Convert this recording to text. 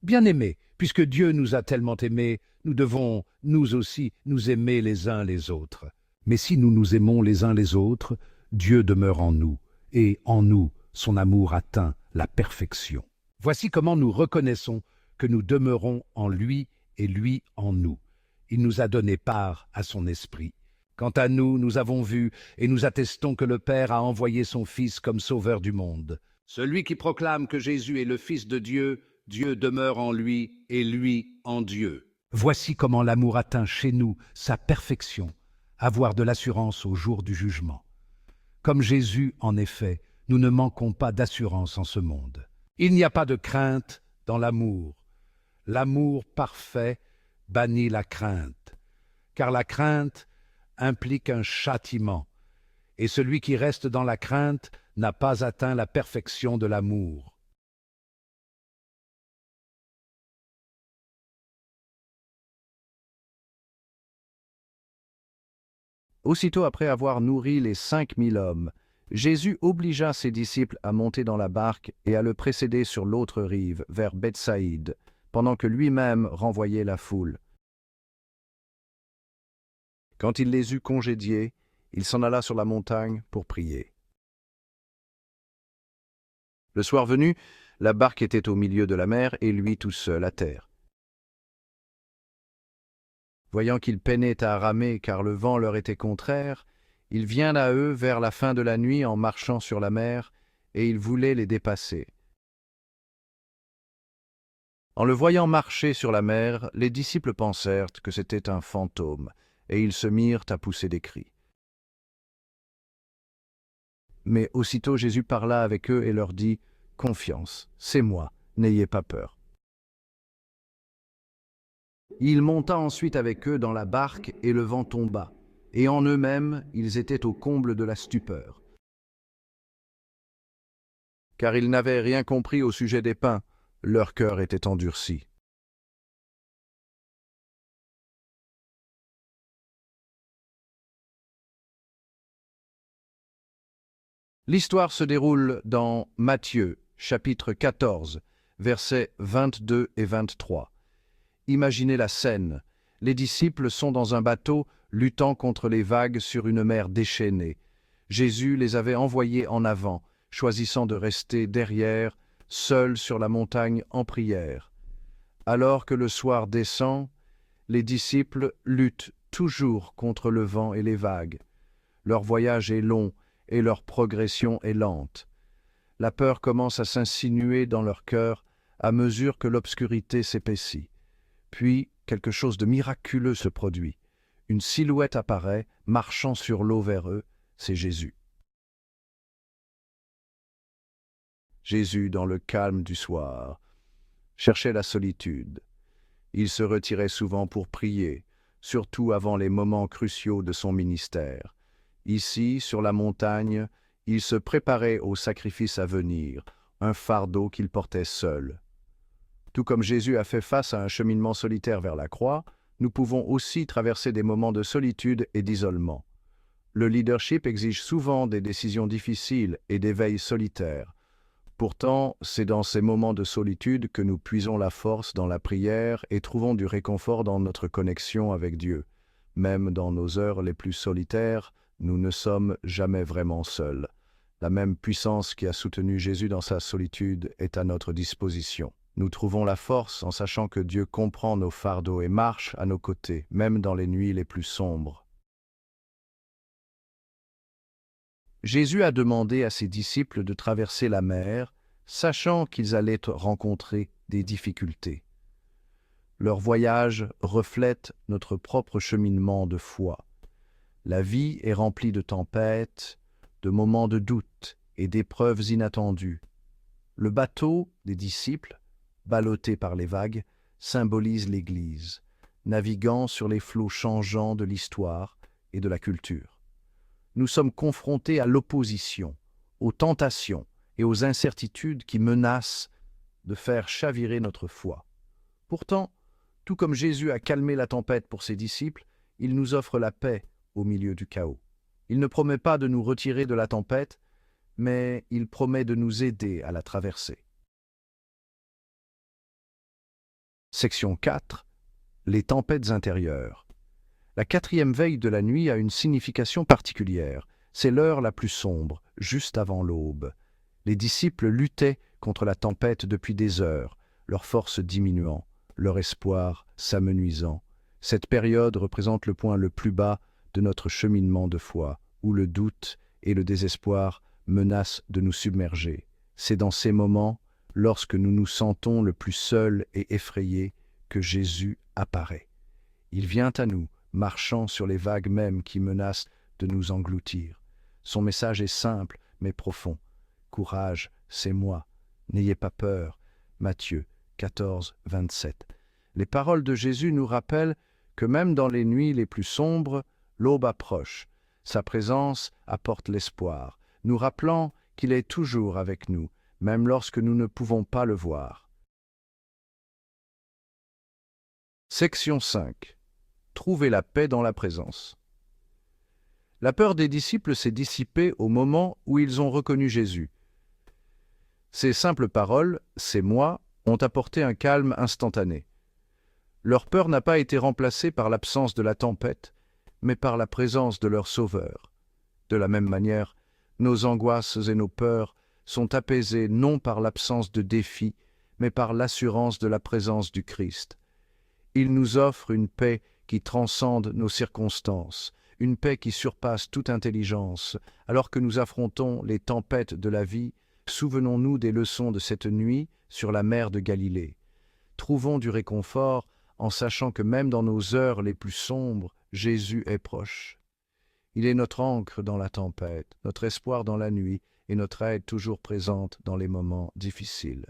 Bien-aimés, puisque Dieu nous a tellement aimés, nous devons, nous aussi, nous aimer les uns les autres. Mais si nous nous aimons les uns les autres, Dieu demeure en nous, et en nous, son amour atteint la perfection. Voici comment nous reconnaissons que nous demeurons en lui et lui en nous. Il nous a donné part à son esprit. Quant à nous, nous avons vu et nous attestons que le Père a envoyé son Fils comme sauveur du monde. Celui qui proclame que Jésus est le Fils de Dieu, Dieu demeure en lui et lui en Dieu. Voici comment l'amour atteint chez nous sa perfection, avoir de l'assurance au jour du jugement. Comme Jésus, en effet, nous ne manquons pas d'assurance en ce monde. Il n'y a pas de crainte dans l'amour. L'amour parfait bannit la crainte, car la crainte implique un châtiment, et celui qui reste dans la crainte n'a pas atteint la perfection de l'amour. Aussitôt après avoir nourri les 5000 hommes, Jésus obligea ses disciples à monter dans la barque et à le précéder sur l'autre rive, vers Bethsaïde, pendant que lui-même renvoyait la foule. Quand il les eut congédiés, il s'en alla sur la montagne pour prier. Le soir venu, la barque était au milieu de la mer et lui tout seul à terre. Voyant qu'ils peinaient à ramer car le vent leur était contraire, il vient à eux vers la fin de la nuit en marchant sur la mer, et il voulait les dépasser. En le voyant marcher sur la mer, les disciples pensèrent que c'était un fantôme, et ils se mirent à pousser des cris. Mais aussitôt Jésus parla avec eux et leur dit « Confiance, c'est moi, n'ayez pas peur. » Il monta ensuite avec eux dans la barque et le vent tomba, et en eux-mêmes ils étaient au comble de la stupeur. Car ils n'avaient rien compris au sujet des pains, leur cœur était endurci. L'histoire se déroule dans Matthieu, chapitre 14, versets 22 et 23. Imaginez la scène. Les disciples sont dans un bateau, luttant contre les vagues sur une mer déchaînée. Jésus les avait envoyés en avant, choisissant de rester derrière, seuls sur la montagne en prière. Alors que le soir descend, les disciples luttent toujours contre le vent et les vagues. Leur voyage est long et leur progression est lente. La peur commence à s'insinuer dans leur cœur à mesure que l'obscurité s'épaissit. Puis, quelque chose de miraculeux se produit. Une silhouette apparaît, marchant sur l'eau vers eux, c'est Jésus. Jésus, dans le calme du soir, cherchait la solitude. Il se retirait souvent pour prier, surtout avant les moments cruciaux de son ministère. Ici, sur la montagne, il se préparait au sacrifice à venir, un fardeau qu'il portait seul. Tout comme Jésus a fait face à un cheminement solitaire vers la croix, nous pouvons aussi traverser des moments de solitude et d'isolement. Le leadership exige souvent des décisions difficiles et des veilles solitaires. Pourtant, c'est dans ces moments de solitude que nous puisons la force dans la prière et trouvons du réconfort dans notre connexion avec Dieu. Même dans nos heures les plus solitaires, nous ne sommes jamais vraiment seuls. La même puissance qui a soutenu Jésus dans sa solitude est à notre disposition. Nous trouvons la force en sachant que Dieu comprend nos fardeaux et marche à nos côtés, même dans les nuits les plus sombres. Jésus a demandé à ses disciples de traverser la mer, sachant qu'ils allaient rencontrer des difficultés. Leur voyage reflète notre propre cheminement de foi. La vie est remplie de tempêtes, de moments de doute et d'épreuves inattendues. Le bateau des disciples, ballotté par les vagues, symbolise l'Église, naviguant sur les flots changeants de l'histoire et de la culture. Nous sommes confrontés à l'opposition, aux tentations et aux incertitudes qui menacent de faire chavirer notre foi. Pourtant, tout comme Jésus a calmé la tempête pour ses disciples, il nous offre la paix au milieu du chaos. Il ne promet pas de nous retirer de la tempête, mais il promet de nous aider à la traverser. Section 4. Les tempêtes intérieures. La quatrième veille de la nuit a une signification particulière. C'est l'heure la plus sombre, juste avant l'aube. Les disciples luttaient contre la tempête depuis des heures, leur force diminuant, leur espoir s'amenuisant. Cette période représente le point le plus bas de notre cheminement de foi, où le doute et le désespoir menacent de nous submerger. C'est dans ces moments, lorsque nous nous sentons le plus seuls et effrayés, que Jésus apparaît. Il vient à nous, marchant sur les vagues mêmes qui menacent de nous engloutir. Son message est simple mais profond. Courage, c'est moi. N'ayez pas peur. Matthieu 14, 27. Les paroles de Jésus nous rappellent que même dans les nuits les plus sombres, l'aube approche. Sa présence apporte l'espoir, nous rappelant qu'il est toujours avec nous, même lorsque nous ne pouvons pas le voir. Section 5. Trouver la paix dans la présence. La peur des disciples s'est dissipée au moment où ils ont reconnu Jésus. Ces simples paroles, « c'est moi », ont apporté un calme instantané. Leur peur n'a pas été remplacée par l'absence de la tempête, mais par la présence de leur Sauveur. De la même manière, nos angoisses et nos peurs sont apaisées non par l'absence de défis, mais par l'assurance de la présence du Christ. Il nous offre une paix qui transcende nos circonstances, une paix qui surpasse toute intelligence. Alors que nous affrontons les tempêtes de la vie, souvenons-nous des leçons de cette nuit sur la mer de Galilée. Trouvons du réconfort en sachant que même dans nos heures les plus sombres, Jésus est proche. Il est notre ancre dans la tempête, notre espoir dans la nuit et notre aide toujours présente dans les moments difficiles.